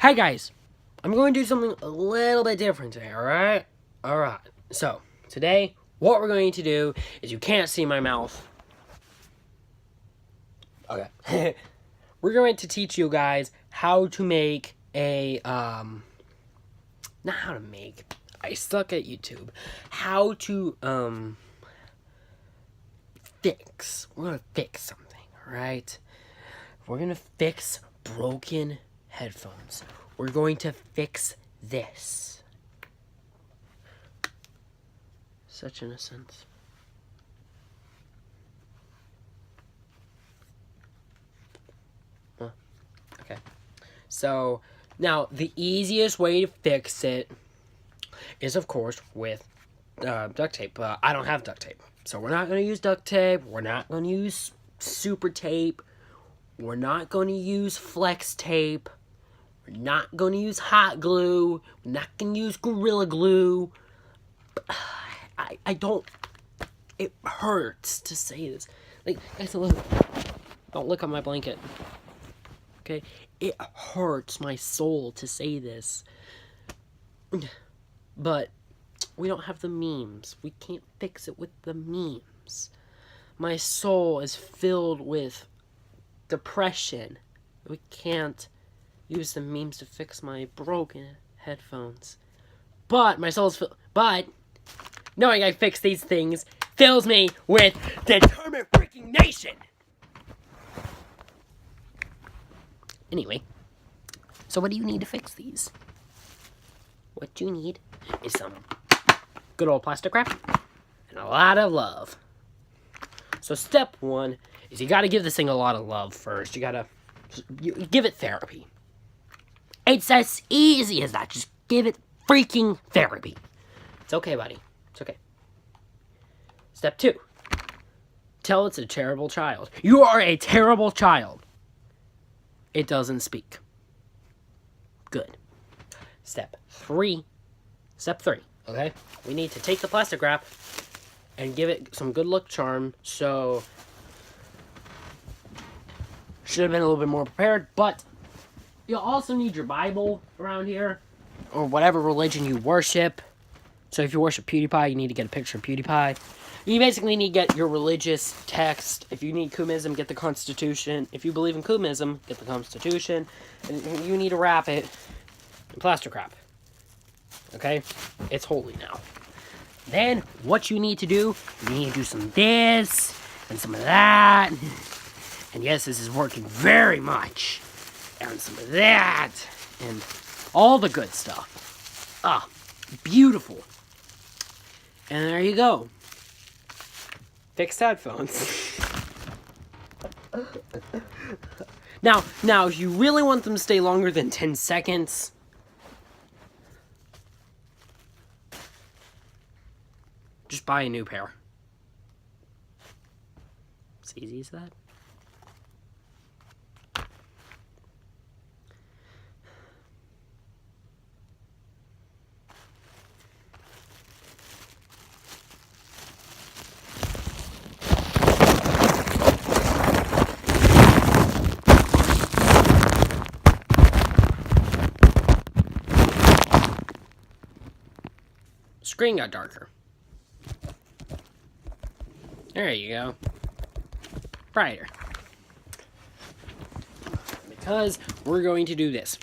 Hey guys, I'm going to do something a little bit different today, alright? Alright, so today what we're going to do is, you can't see my mouth. Okay. We're going to teach you guys how to make a, not how to make, I suck at YouTube. How to, fix. We're going to fix something, alright? We're going to fix broken headphones. We're going to fix this. Such innocence. Huh. Okay. So, now, the easiest way to fix it is, of course, with duct tape. But I don't have duct tape. So we're not going to use duct tape. We're not going to use super tape. We're not going to use flex tape. We're not going to use hot glue. We're not going to use Gorilla Glue. I don't... It hurts to say this. Like, guys, look. Don't look at my blanket. Okay? It hurts my soul to say this. But we don't have the memes. We can't fix it with the memes. My soul is filled with depression. We can't use the memes to fix my broken headphones. But my soul's but knowing I fix these things fills me with determination. Anyway, so what do you need to fix these? What you need is some good old plastic wrap and a lot of love. So step one is, you gotta give this thing a lot of love first. You gotta give it therapy. It's as easy as that. Just give it freaking therapy. It's okay, buddy. It's okay. Step two. Tell it's a terrible child. You are a terrible child. It doesn't speak. Good. Step three, okay? We need to take the plastic wrap and give it some good luck charm. So, should have been a little bit more prepared, but you'll also need your Bible around here, or whatever religion you worship. So if you worship PewDiePie, you need to get a picture of PewDiePie. You basically need to get your religious text. If you need Kumism, get the Constitution. If you believe in Kumism, get the Constitution. And you need to wrap it in plastic wrap. Okay? It's holy now. Then, what you need to do, you need to do some of this, and some of that. And yes, this is working very much. And some of that, and all the good stuff. Ah, beautiful. And there you go. Fixed headphones. Now, if you really want them to stay longer than 10 seconds, just buy a new pair. It's easy as that. Screen got darker. There you go. Brighter. Because we're going to do this.